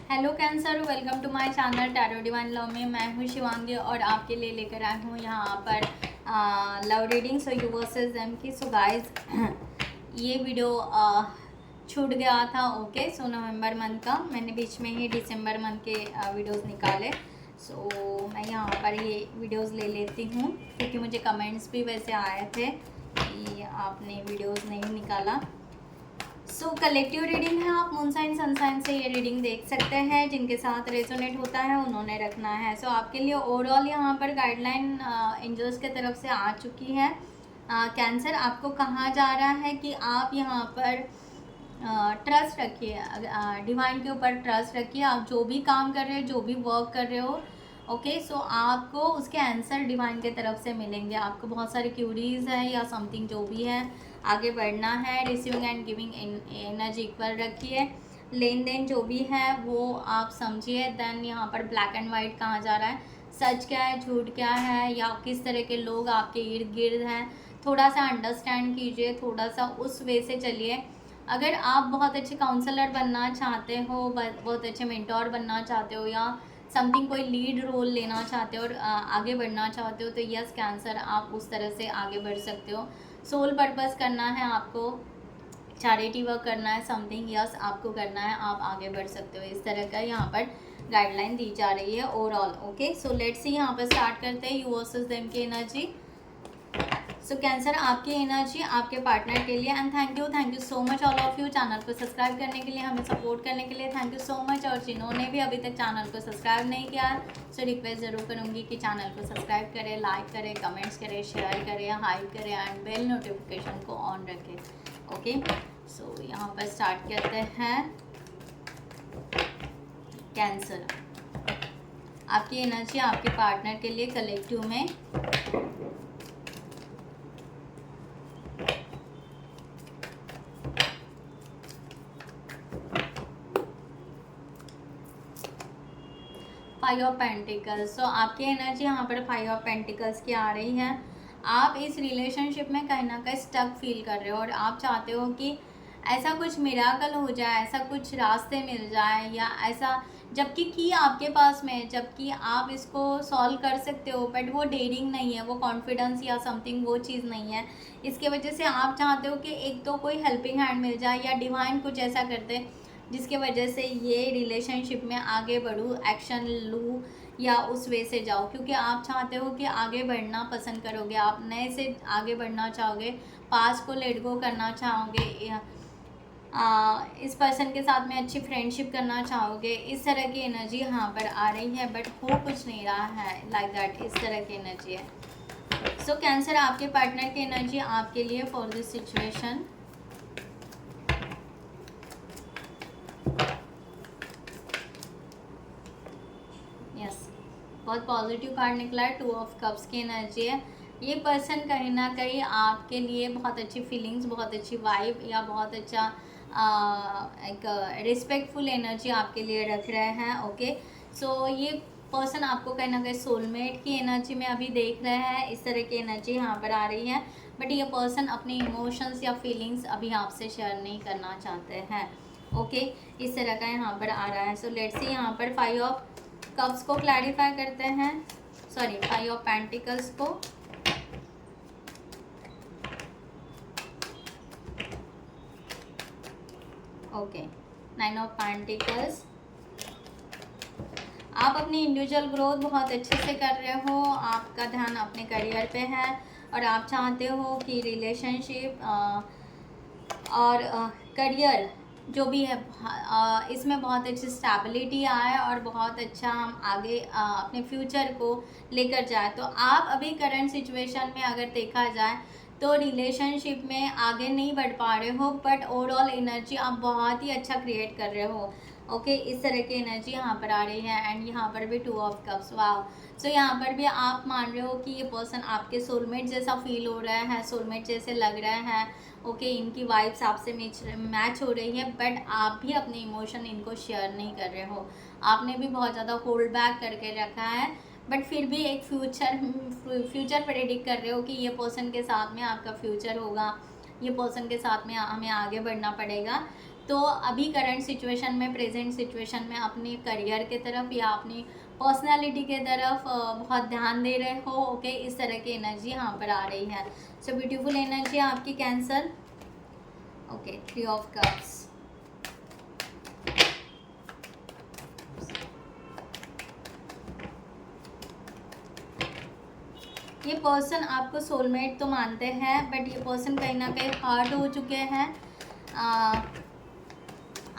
Hello Cancer, welcome to my channel tarot divine love में। मैं हूँ शिवांगी और आपके लिए लेकर आई हूँ यहाँ पर love reading so you versus them की। सो गाइस ये वीडियो छूट गया था। ओके, सो नवंबर मंथ का मैंने बीच में ही दिसंबर मंथ के वीडियोस निकाले। सो मैं यहाँ पर ये वीडियोस ले लेती हूँ क्योंकि मुझे कमेंट्स भी वैसे आए थे कि आपने वीडियोस नहीं निकाला। सो कलेक्टिव रीडिंग है, आप मून साइन सन साइन से ये रीडिंग देख सकते हैं। जिनके साथ रेजोनेट होता है उन्होंने रखना है। सो आपके लिए ओवरऑल यहाँ पर गाइडलाइन एंजल्स के तरफ से आ चुकी है। कैंसर, आपको कहा जा रहा है कि आप यहाँ पर ट्रस्ट रखिए, डिवाइन के ऊपर ट्रस्ट रखिए। आप जो भी काम कर रहे हो, जो भी वर्क कर रहे हो, ओके, सो आपको उसके आंसर डिवाइन के तरफ से मिलेंगे। आपको बहुत सारे क्यूरीज है या समथिंग जो भी है, आगे बढ़ना है। Receiving end giving energy equal रखिए। लेन देन जो भी है वो आप समझिए। देन यहाँ पर ब्लैक एंड वाइट कहा जा रहा है, सच क्या है, झूठ क्या है, या किस तरह के लोग आपके इर्द गिर्द हैं, थोड़ा सा अंडरस्टैंड कीजिए, थोड़ा सा उस वे से चलिए। अगर आप बहुत अच्छे काउंसलर बनना चाहते हो, बहुत अच्छे मेंटोर बनना चाहते हो, या समथिंग कोई लीड रोल लेना चाहते हो और आगे बढ़ना चाहते हो, तो यस कैंसर, आप उस तरह से आगे बढ़ सकते हो। सोल पर्पस करना है आपको, चैरिटी वर्क करना है, समथिंग यस आपको करना है, आप आगे बढ़ सकते हो। इस तरह का यहाँ पर गाइडलाइन दी जा रही है overall. Okay, so let's see, यहाँ पर स्टार्ट करते हैं यू वर्सेस देम की एनर्जी। सो कैंसर, आपकी एनर्जी आपके पार्टनर के लिए। And thank you so much all of you channel को सब्सक्राइब करने के लिए, हमें सपोर्ट करने के लिए। Thank you so much. और जिन्होंने भी अभी तक चैनल को सब्सक्राइब नहीं किया, सो रिक्वेस्ट ज़रूर करूँगी कि चैनल को सब्सक्राइब करें, लाइक करें, कमेंट्स करें, शेयर करें, हाइप करें एंड बेल नोटिफिकेशन को ऑन रखें। ओके, सो यहाँ पर स्टार्ट करते हैं। कैंसर, आपकी एनर्जी आपके पार्टनर के लिए कलेक्टिव में। Five of pentacles. सो आपकी एनर्जी यहाँ पर फाइव ऑफ पेंटिकल्स की आ रही है। आप इस रिलेशनशिप में कहीं ना कहीं स्टक फील कर रहे हो और आप चाहते हो कि ऐसा कुछ मिराकल हो जाए, ऐसा कुछ रास्ते मिल जाए, या ऐसा, जबकि की आपके पास में, जबकि आप इसको सॉल्व कर सकते हो, बट वो डेयरिंग नहीं है, वो कॉन्फिडेंस या समथिंग वो चीज़ नहीं है। इसके वजह से आप चाहते हो कि एक तो कोई हेल्पिंग हैंड मिल जाए या डिवाइन कुछ ऐसा कर दे जिसके वजह से ये रिलेशनशिप में आगे बढ़ूँ, एक्शन लूँ या उस वे से जाओ। क्योंकि आप चाहते हो कि आगे बढ़ना पसंद करोगे, आप नए से आगे बढ़ना चाहोगे, पास को लेट गो करना चाहोगे, इस पर्सन के साथ में अच्छी फ्रेंडशिप करना चाहोगे। इस तरह की एनर्जी यहाँ पर आ रही है, बट हो कुछ नहीं रहा है लाइक दैट, इस तरह की एनर्जी है। सो कैंसर, आपके पार्टनर की एनर्जी आपके लिए फॉर दिस सिचुएशन। बहुत पॉजिटिव कार्ड निकला है, टू ऑफ कप्स की एनर्जी है। ये पर्सन कहीं ना कहीं आपके लिए बहुत अच्छी फीलिंग्स, बहुत अच्छी वाइब या बहुत अच्छा एक रिस्पेक्टफुल एनर्जी आपके लिए रख रहे हैं। ओके, सो ये पर्सन आपको कहीं ना कहीं सोलमेट की एनर्जी में अभी देख रहे हैं। इस तरह की एनर्जी यहाँ पर आ रही है, बट ये पर्सन अपने इमोशंस या फीलिंग्स अभी आपसे शेयर नहीं करना चाहते हैं। ओके, इस तरह का यहाँ पर आ रहा है। सो लेट्स सी, यहाँ पर फाइव ऑफ कप्स को क्लैरिफाई करते हैं, सॉरी फाइव ऑफ पेंटिकल्स को। Okay, nine of pentacles. आप अपनी इंडिविजुअल ग्रोथ बहुत अच्छे से कर रहे हो, आपका ध्यान अपने करियर पे है और आप चाहते हो कि रिलेशनशिप और करियर जो भी है इसमें बहुत अच्छी स्टेबिलिटी आए और बहुत अच्छा हम आगे अपने फ्यूचर को लेकर जाए। तो आप अभी करंट सिचुएशन में अगर देखा जाए तो रिलेशनशिप में आगे नहीं बढ़ पा रहे हो, बट ओवरऑल एनर्जी आप बहुत ही अच्छा क्रिएट कर रहे हो। ओके, इस तरह की एनर्जी यहाँ पर आ रही है। एंड यहाँ पर भी टू ऑफ कप्स। वाह, सो यहाँ पर भी आप मान रहे हो कि ये पर्सन आपके सोलमेट जैसा फील हो रहा है, सोलमेट जैसे लग रहा है। ओके, इनकी वाइब्स आपसे मैच हो रही है, बट आप भी अपने इमोशन इनको शेयर नहीं कर रहे हो। आपने भी बहुत ज़्यादा होल्ड बैक करके रखा है, बट फिर भी एक फ्यूचर प्रेडिक्ट कर रहे हो कि ये पर्सन के साथ में आपका फ्यूचर होगा, ये पर्सन के साथ में हमें आगे बढ़ना पड़ेगा। तो अभी करंट सिचुएशन में, प्रेजेंट सिचुएशन में अपने करियर के तरफ या अपनी पर्सनालिटी के तरफ बहुत ध्यान दे रहे हो। ओके, इस तरह की एनर्जी यहाँ पर आ रही है। सो ब्यूटीफुल एनर्जी आपकी कैंसर। Okay, 3 of cups. ये पर्सन आपको सोलमेट तो मानते हैं, बट ये पर्सन कहीं ना कहीं हर्ट हो चुके हैं।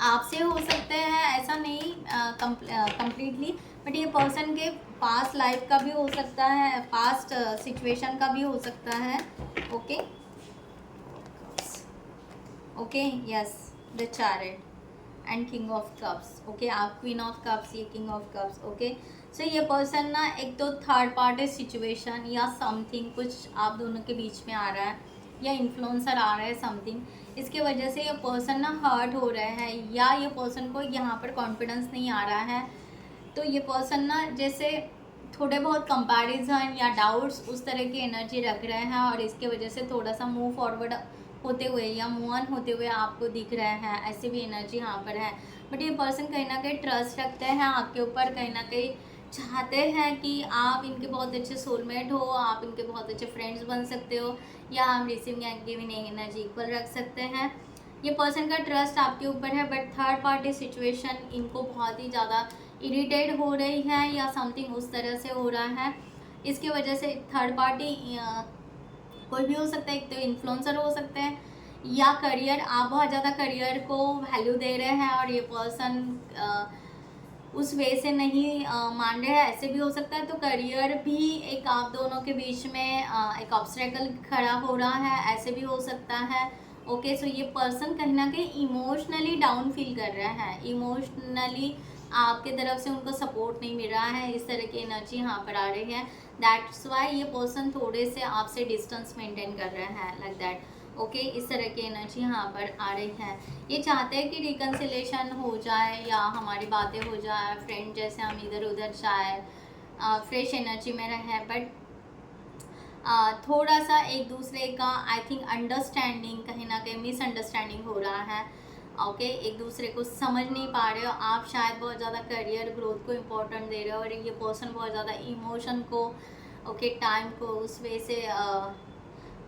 आपसे हो सकते हैं, ऐसा नहीं कंप्लीटली, बट ये पर्सन के पास्ट लाइफ का भी हो सकता है, पास्ट सिचुएशन का भी हो सकता है। Okay okay, yes, the chariot and king of cups. Okay, आप क्वीन ऑफ कप्स, ये किंग ऑफ कप्स। ओके, सो ये पर्सन ना एक तो थर्ड पार्टी सिचुएशन या समथिंग कुछ आप दोनों के बीच में आ रहा है, या इन्फ्लुएंसर आ रहा है समथिंग, इसके वजह से ये पर्सन ना हर्ट हो रहा है, या ये पर्सन को यहाँ पर कॉन्फिडेंस नहीं आ रहा है। तो ये पर्सन ना जैसे थोड़े बहुत कंपैरिजन या डाउट्स उस तरह की एनर्जी रख रहे हैं, और इसके वजह से थोड़ा सा मूव फॉरवर्ड होते हुए या मूव ऑन होते हुए आपको दिख रहे हैं, ऐसी भी एनर्जी यहाँ पर है। बट ये पर्सन कहीं ना कहीं ट्रस्ट रखते हैं आपके ऊपर, कहीं ना कहीं चाहते हैं कि आप इनके बहुत अच्छे सोलमेट हो, आप इनके बहुत अच्छे फ्रेंड्स बन सकते हो, या हम receiving end giving energy equal रख सकते हैं। ये पर्सन का ट्रस्ट आपके ऊपर है, बट थर्ड पार्टी सिचुएशन इनको बहुत ही ज़्यादा इरिटेट हो रही है, या समथिंग उस तरह से हो रहा है। इसकी वजह से थर्ड पार्टी कोई भी हो सकता है, एक तो इन्फ्लुएंसर हो सकते हैं, या करियर, आप बहुत ज़्यादा करियर को वैल्यू दे रहे हैं और ये पर्सन उस वे से नहीं मान रहे हैं, ऐसे भी हो सकता है। तो करियर भी एक आप दोनों के बीच में एक ऑब्स्टेकल खड़ा हो रहा है, ऐसे भी हो सकता है। ओके, सो ये पर्सन कहीं ना कहीं इमोशनली डाउन फील कर रहा है, इमोशनली आपके तरफ से उनको सपोर्ट नहीं मिल रहा है, इस तरह की एनर्जी यहाँ पर आ रही है। दैट्स वाई ये पर्सन थोड़े से आपसे डिस्टेंस मेंटेन कर रहे हैं, लाइक दैट। ओके, इस तरह की एनर्जी यहाँ पर आ रही है। ये चाहते हैं कि रिकन्सिलेशन हो जाए या हमारी बातें हो जाए, फ्रेंड जैसे हम इधर उधर जाए, फ्रेश एनर्जी में रहें, बट थोड़ा सा एक दूसरे का आई थिंक अंडरस्टैंडिंग, कहीं ना कहीं मिसअंडरस्टैंडिंग हो रहा है। ओके, एक दूसरे को समझ नहीं पा रहे हो, आप शायद बहुत ज़्यादा करियर ग्रोथ को इम्पोर्टेंट दे रहे हो, और ये पर्सन बहुत ज़्यादा इमोशन को, ओके, टाइम को उस वे से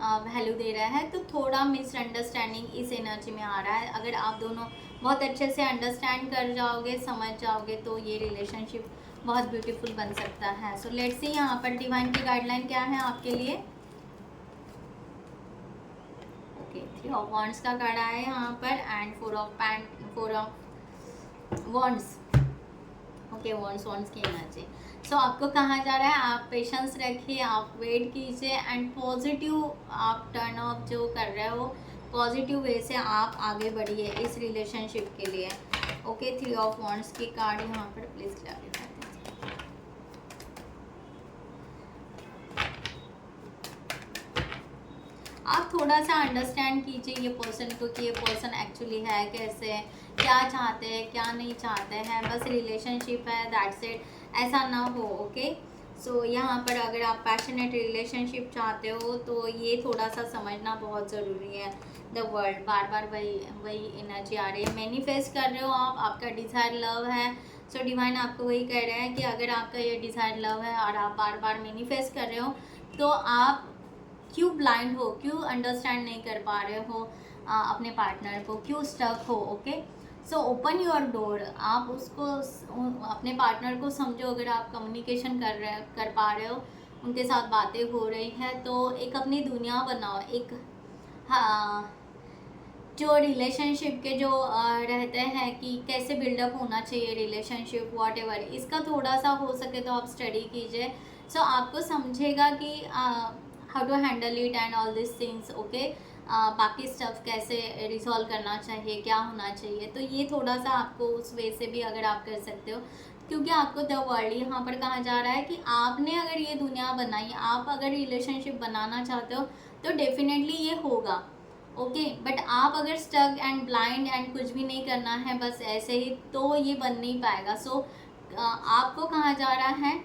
वैल्यू दे रहा है। तो थोड़ा मिसअंडरस्टैंडिंग इस एनर्जी में आ रहा है। अगर आप दोनों बहुत अच्छे से अंडरस्टैंड कर जाओगे, समझ जाओगे, तो ये रिलेशनशिप बहुत ब्यूटीफुल बन सकता है। सो लेट्स सी यहाँ पर डिवाइन की गाइडलाइन क्या है आपके लिए। ओके, 3 ऑफ वॉन्ड्स का कार्ड आया है यहाँ पर, and 4 of wands. Okay, wands की एनर्जी। सो आपको कहा जा रहा है आप पेशेंस रखिए, आप वेट कीजिए, एंड पॉजिटिव आप टर्न ऑफ जो कर रहे हो, पॉजिटिव वे से आप आगे बढ़िए इस रिलेशनशिप के लिए। ओके, 3 ऑफ वॉन्ड्स की कार्ड यहाँ पर प्लीज क्लैरिफाई। आप थोड़ा सा अंडरस्टैंड कीजिए ये पर्सन को कि ये पर्सन एक्चुअली है कैसे, क्या चाहते हैं, क्या नहीं चाहते हैं, बस रिलेशनशिप है, दैट्स इट, ऐसा ना हो। ओके, सो यहाँ पर अगर आप पैशनेट रिलेशनशिप चाहते हो तो ये थोड़ा सा समझना बहुत ज़रूरी है। द वर्ल्ड, बार बार वही एनर्जी आ रही है, मैनिफेस्ट कर रहे हो आप, आपका डिज़ायर लव है। सो डिवाइन आपको वही कह रहे हैं कि अगर आपका ये डिज़ायर लव है और आप बार बार मैनिफेस्ट कर रहे हो, तो आप क्यों ब्लाइंड हो, क्यों अंडरस्टैंड नहीं कर पा रहे हो अपने पार्टनर को, क्यों स्टक हो। Okay, so open your door, आप उसको, अपने पार्टनर को समझो। अगर आप कम्युनिकेशन कर पा रहे हो, उनके साथ बातें हो रही हैं, तो एक अपनी दुनिया बनाओ। एक जो रिलेशनशिप के जो रहते हैं कि कैसे बिल्डअप होना चाहिए रिलेशनशिप, वॉट एवर, इसका थोड़ा सा हो सके तो आप स्टडी कीजिए। सो आपको समझेगा कि how to handle it and all this things. Okay, बाकी स्टफ कैसे रिजॉल्व करना चाहिए, क्या होना चाहिए, तो ये थोड़ा सा आपको उस वे से भी अगर आप कर सकते हो, क्योंकि आपको द वर्ल्ड यहाँ पर कहा जा रहा है कि आपने अगर ये दुनिया बनाई, आप अगर रिलेशनशिप बनाना चाहते हो तो डेफिनेटली ये होगा। ओके, बट आप अगर स्टक एंड ब्लाइंड एंड कुछ भी नहीं करना है, बस ऐसे ही, तो ये बन नहीं पाएगा। सो आपको कहा जा रहा है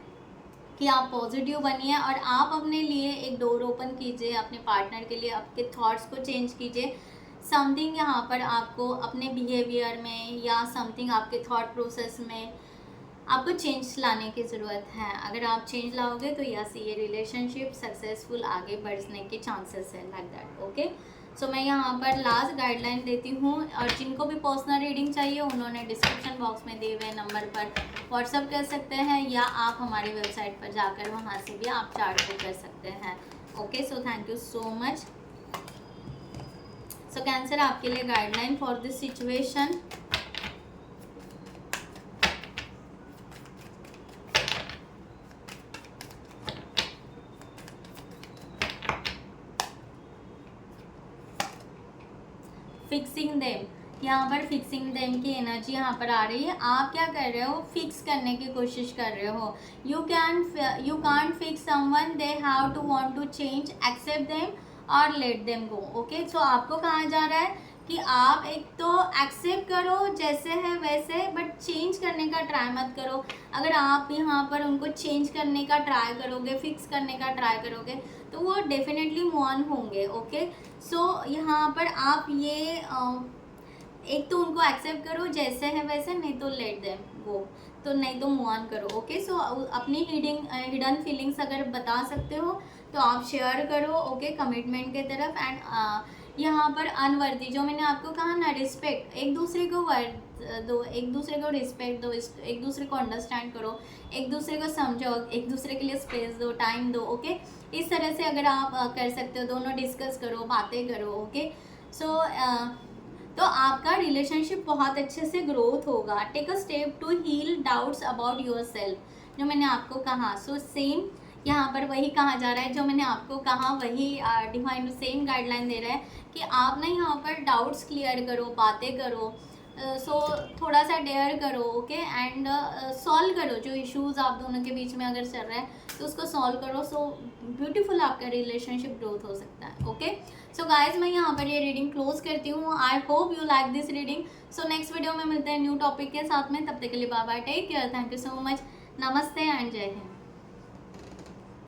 कि आप पॉजिटिव बनिए और आप अपने लिए एक डोर ओपन कीजिए, अपने पार्टनर के लिए आपके थॉट्स को चेंज कीजिए, समथिंग यहाँ पर आपको अपने बिहेवियर में या समथिंग आपके थॉट प्रोसेस में आपको चेंज लाने की ज़रूरत है। अगर आप चेंज लाओगे तो यस, ये रिलेशनशिप सक्सेसफुल आगे बढ़ने के चांसेस है, लाइक दैट। ओके, सो मैं यहाँ पर लास्ट गाइडलाइन देती हूँ, और जिनको भी पर्सनल रीडिंग चाहिए उन्होंने डिस्क्रिप्शन बॉक्स में दिए हुए नंबर पर व्हाट्सअप कर सकते हैं, या आप हमारी वेबसाइट पर जाकर वहाँ से भी आप चार्ट बुक कर सकते हैं। Okay, so thank you so much. So cancer, आपके लिए guideline for this situation. Fixing them, यहाँ पर फिक्सिंग देम की एनर्जी यहाँ पर आ रही है। आप क्या कर रहे हो, फिक्स करने की कोशिश कर रहे हो। You can't fix someone, they have to want to change, accept them और let them go. Okay, so आपको कहा जा रहा है कि आप एक तो एक्सेप्ट करो जैसे है वैसे, बट चेंज करने का ट्राई मत करो। अगर आप यहाँ पर उनको चेंज करने का ट्राई करोगे, फिक्स करने का ट्राई करोगे, तो वो डेफिनेटली मूव ऑन होंगे। ओके, सो यहाँ पर आप ये एक तो उनको एक्सेप्ट करो जैसे है वैसे, नहीं तो लेट देम गो, तो नहीं तो मूव ऑन करो। ओके, सो अपनी हिडन फीलिंग्स अगर बता सकते हो तो आप शेयर करो। ओके, कमिटमेंट के तरफ। एंड यहाँ पर अनवर्दी, जो मैंने आपको कहा ना, रिस्पेक्ट, एक दूसरे को वर्ड दो, एक दूसरे को रिस्पेक्ट दो, एक दूसरे को अंडरस्टैंड करो, एक दूसरे को समझो, एक दूसरे के लिए स्पेस दो, टाइम दो। ओके, इस तरह से अगर आप कर सकते हो, दोनों डिस्कस करो, बातें करो। ओके, सो तो आपका रिलेशनशिप बहुत अच्छे से ग्रोथ होगा। Take a step to heal doubts about yourself, जो मैंने आपको कहा। सो सेम यहाँ पर वही कहा जा रहा है जो मैंने आपको कहा, वही डिवाइन सेम गाइडलाइन दे रहा है कि आप ना यहाँ पर डाउट्स क्लियर करो, बातें करो। सो थोड़ा सा डेयर करो। ओके, एंड सॉल्व करो जो इश्यूज़ आप दोनों के बीच में अगर चल रहा है तो उसको सॉल्व करो। सो ब्यूटीफुल आपका रिलेशनशिप ग्रोथ हो सकता है। ओके, सो गाइज, मैं यहाँ पर ये रीडिंग क्लोज करती हूँ। I hope you like this reading. So next video में मिलते हैं न्यू टॉपिक के साथ में। तब तक के लिए bye bye, take care, thank you so much, नमस्ते एंड जय हिंद।